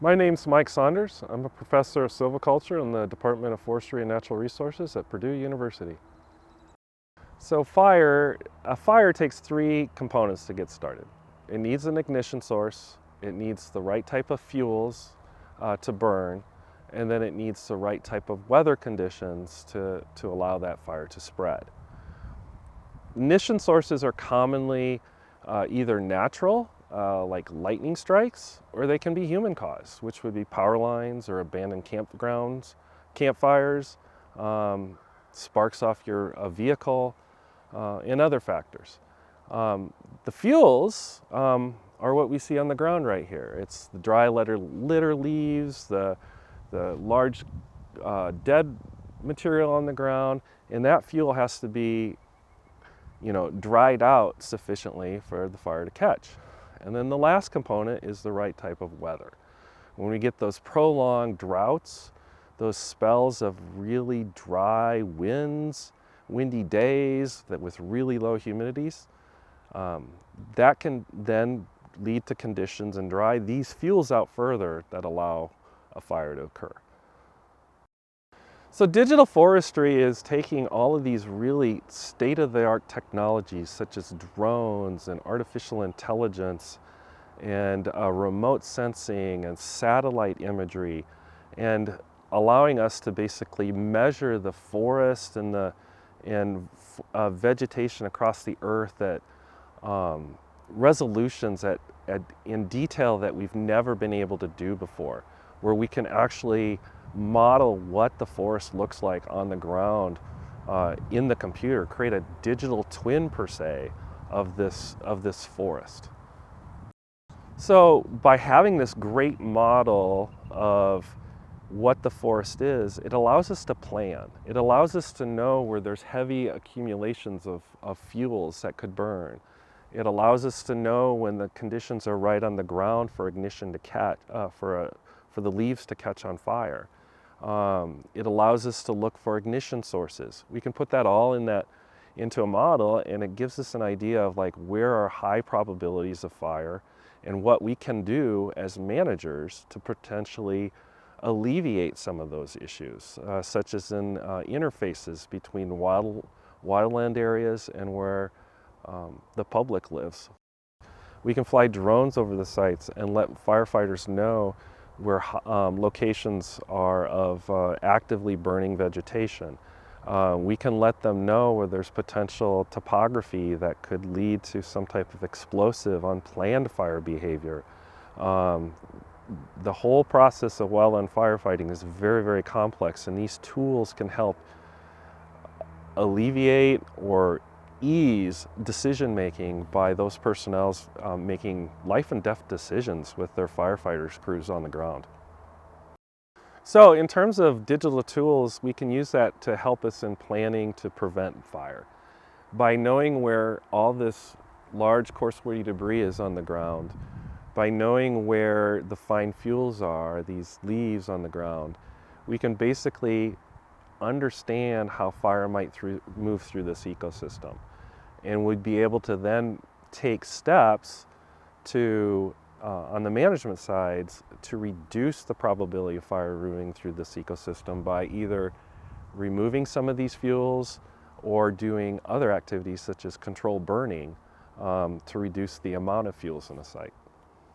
My name's Mike Saunders. I'm a professor of silviculture in the Department of Forestry and Natural Resources at Purdue University. So a fire takes three components to get started. It needs an ignition source, it needs the right type of fuels to burn, and then it needs the right type of weather conditions to allow that fire to spread. Ignition sources are commonly either natural, like lightning strikes, or they can be human caused, which would be power lines or abandoned campgrounds, campfires, sparks off your vehicle, and other factors. The fuels are what we see on the ground right here. It's the dry litter leaves, the large dead material on the ground, and that fuel has to be dried out sufficiently for the fire to catch. And then the last component is the right type of weather. When we get those prolonged droughts, those spells of really dry winds, windy days with really low humidities, that can then lead to conditions and dry these fuels out further that allow a fire to occur. So digital forestry is taking all of these really state-of-the-art technologies such as drones and artificial intelligence and remote sensing and satellite imagery, and allowing us to basically measure the forest and vegetation across the earth at resolutions in detail that we've never been able to do before, where we can actually model what the forest looks like on the ground in the computer, create a digital twin per se of this forest. So by having this great model of what the forest is, it allows us to plan. It allows us to know where there's heavy accumulations of fuels that could burn. It allows us to know when the conditions are right on the ground for ignition to catch, for the leaves to catch on fire. It allows us to look for ignition sources. We can put that all into a model, and it gives us an idea of like where are high probabilities of fire and what we can do as managers to potentially alleviate some of those issues, such as in interfaces between wildland areas and where the public lives. We can fly drones over the sites and let firefighters know where locations are of actively burning vegetation. We can let them know where there's potential topography that could lead to some type of explosive, unplanned fire behavior. The whole process of wildland firefighting is very, very complex, and these tools can help alleviate or ease decision-making by those personnel making life and death decisions with their firefighters crews on the ground. So in terms of digital tools, we can use that to help us in planning to prevent fire. By knowing where all this large coarse-woody debris is on the ground, by knowing where the fine fuels are, these leaves on the ground, we can basically understand how fire might move through this ecosystem. And we'd be able to then take steps to, on the management sides, to reduce the probability of fire moving through this ecosystem by either removing some of these fuels or doing other activities such as controlled burning to reduce the amount of fuels in a site.